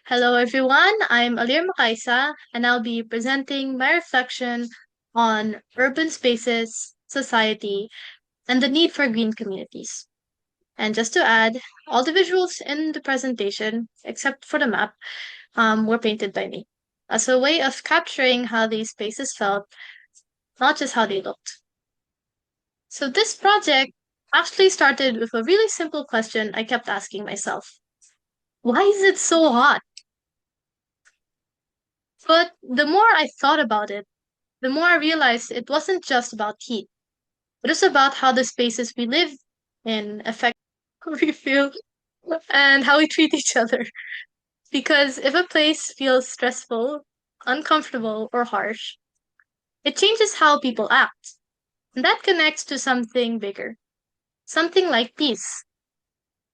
Hello, everyone. I'm Allyra Macaisa, and I'll be presenting my reflection on urban spaces, society, and the need for green communities. And just to add, all the visuals in the presentation, except for the map, were painted by me as a way of capturing how these spaces felt, not just how they looked. So this project actually started with a really simple question I kept asking myself. Why is it so hot? But the more I thought about it, the more I realized it wasn't just about heat. It was about how the spaces we live in affect how we feel and how we treat each other. Because if a place feels stressful, uncomfortable, or harsh, it changes how people act. And that connects to something bigger, something like peace.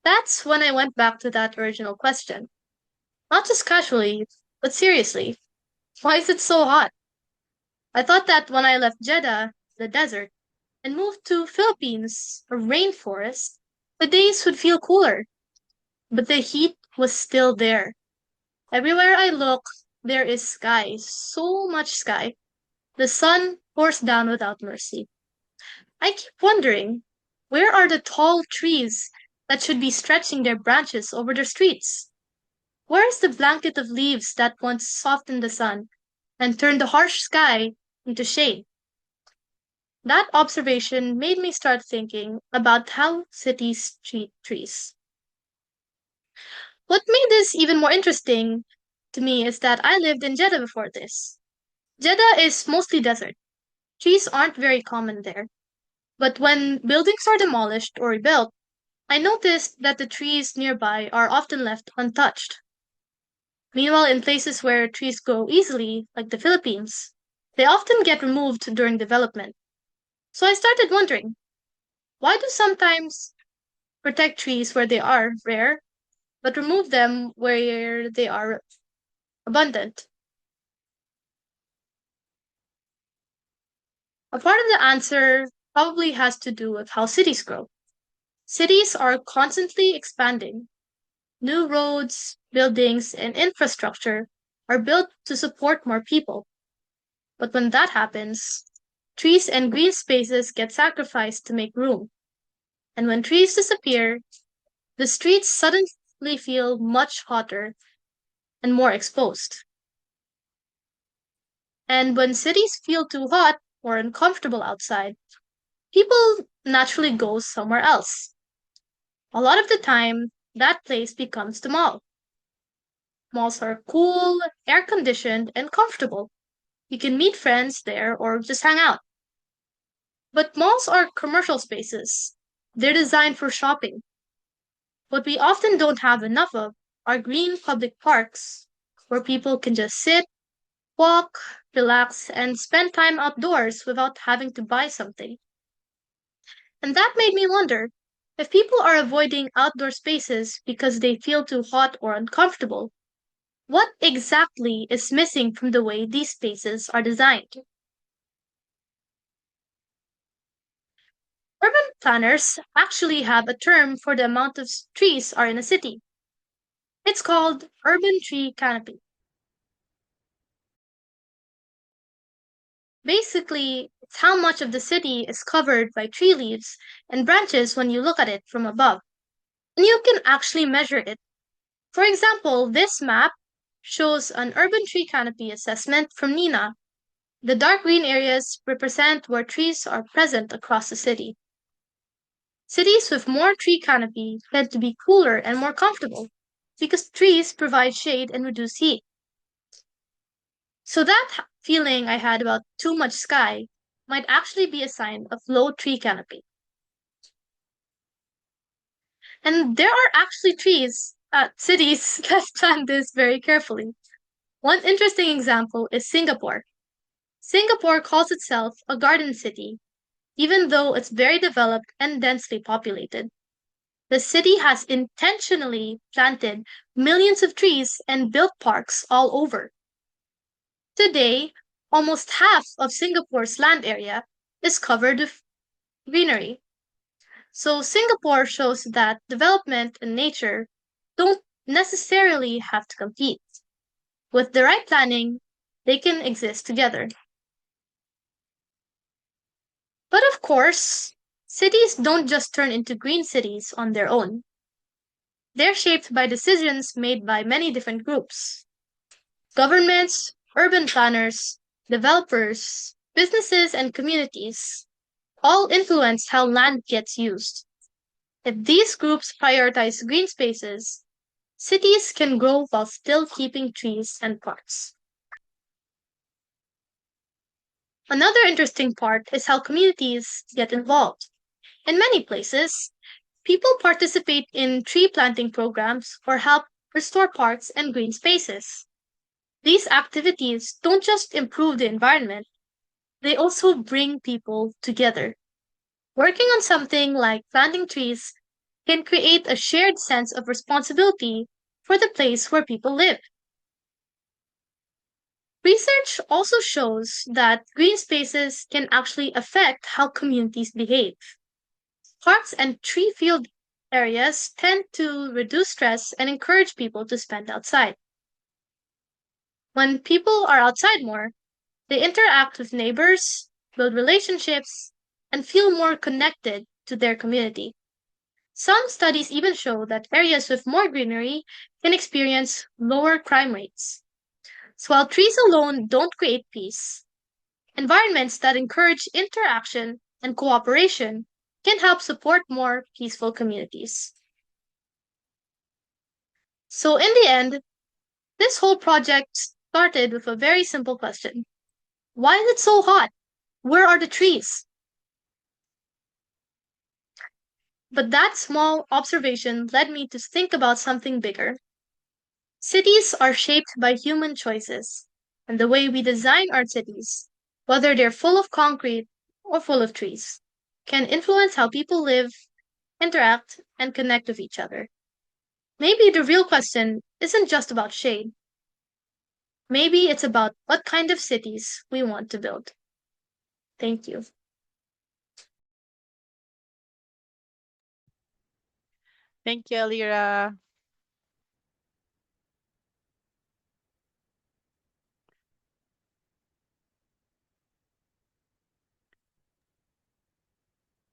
That's when I went back to that original question. Not just casually, but seriously. Why is it so hot? I thought that when I left Jeddah, the desert, and moved to Philippines, a rainforest, the days would feel cooler, but the heat was still there. Everywhere I look, there is sky, so much sky. The sun pours down without mercy. I keep wondering, where are the tall trees that should be stretching their branches over the streets? Where is the blanket of leaves that once softened the sun and turned the harsh sky into shade? That observation made me start thinking about how cities treat trees. What made this even more interesting to me is that I lived in Jeddah before this. Jeddah is mostly desert. Trees aren't very common there. But when buildings are demolished or rebuilt, I noticed that the trees nearby are often left untouched. Meanwhile, in places where trees grow easily, like the Philippines, they often get removed during development. So I started wondering, why do sometimes protect trees where they are rare, but remove them where they are abundant? A part of the answer probably has to do with how cities grow. Cities are constantly expanding. New roads, buildings, and infrastructure are built to support more people. But when that happens, trees and green spaces get sacrificed to make room. And when trees disappear, the streets suddenly feel much hotter and more exposed. And when cities feel too hot or uncomfortable outside, people naturally go somewhere else. A lot of the time, that place becomes the mall. Malls are cool, air conditioned, and comfortable. You can meet friends there or just hang out. But malls are commercial spaces. They're designed for shopping. What we often don't have enough of are green public parks where people can just sit, walk, relax, and spend time outdoors without having to buy something. And that made me wonder, if people are avoiding outdoor spaces because they feel too hot or uncomfortable, what exactly is missing from the way these spaces are designed? Urban planners actually have a term for the amount of trees are in a city. It's called urban tree canopy. Basically, it's how much of the city is covered by tree leaves and branches when you look at it from above. And you can actually measure it. For example, this map shows an urban tree canopy assessment from Nina. The dark green areas represent where trees are present across the city. Cities with more tree canopy tend to be cooler and more comfortable because trees provide shade and reduce heat. So that feeling I had about too much sky might actually be a sign of low tree canopy. And there are actually cities that plan this very carefully. One interesting example is Singapore. Singapore calls itself a garden city, even though it's very developed and densely populated. The city has intentionally planted millions of trees and built parks all over. Today, almost half of Singapore's land area is covered with greenery. So Singapore shows that development and nature don't necessarily have to compete. With the right planning, they can exist together. But of course, cities don't just turn into green cities on their own. They're shaped by decisions made by many different groups: governments, urban planners, developers, businesses, and communities. All influence how land gets used. If these groups prioritize green spaces, cities can grow while still keeping trees and parks. Another interesting part is how communities get involved. In many places, people participate in tree planting programs or help restore parks and green spaces. These activities don't just improve the environment, they also bring people together. Working on something like planting trees can create a shared sense of responsibility for the place where people live. Research also shows that green spaces can actually affect how communities behave. Parks and tree filled areas tend to reduce stress and encourage people to spend outside. When people are outside more, they interact with neighbors, build relationships, and feel more connected to their community. Some studies even show that areas with more greenery can experience lower crime rates. So while trees alone don't create peace, environments that encourage interaction and cooperation can help support more peaceful communities. So in the end, this whole project started with a very simple question: why is it so hot? Where are the trees? But that small observation led me to think about something bigger. Cities are shaped by human choices, and the way we design our cities, whether they're full of concrete or full of trees, can influence how people live, interact, and connect with each other. Maybe the real question isn't just about shade. Maybe it's about what kind of cities we want to build. Thank you. Thank you, Alira.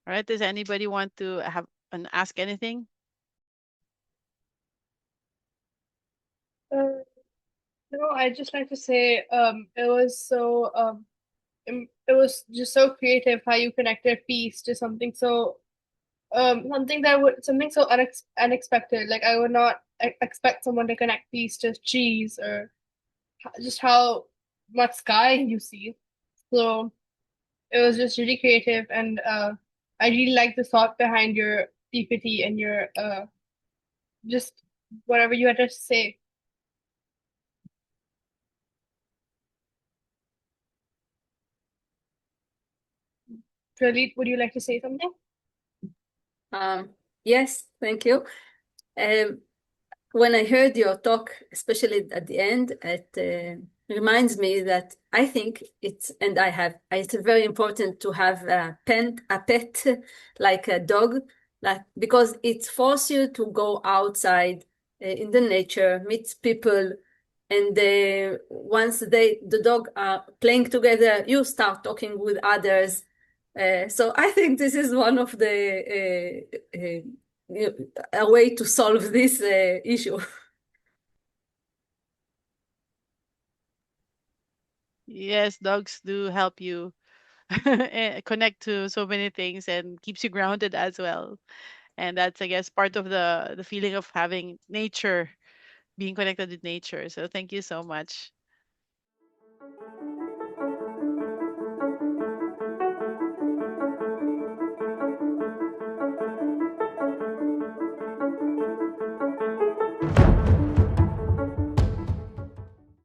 All right. Does anybody want to have and ask anything? Uh, no, I'd just like to say, it was so, it was just so creative how you connected peace to something so, something so unexpected. Like I would not expect someone to connect peace to cheese or just how much sky you see. So it was just really creative, and I really like the thought behind your PPT and your just whatever you had to say. Really, would you like to say something? Um, yes, thank you. Um, when I heard your talk, especially at the end, it reminds me that I think it's very important to have a pet like a dog, like because it forces you to go outside in the nature, meet people, and once the dog are playing together, you start talking with others. So I think this is one of the a way to solve this issue. Yes, dogs do help you connect to so many things and keeps you grounded as well. And that's, I guess, part of the feeling of having nature, being connected with nature. So thank you so much.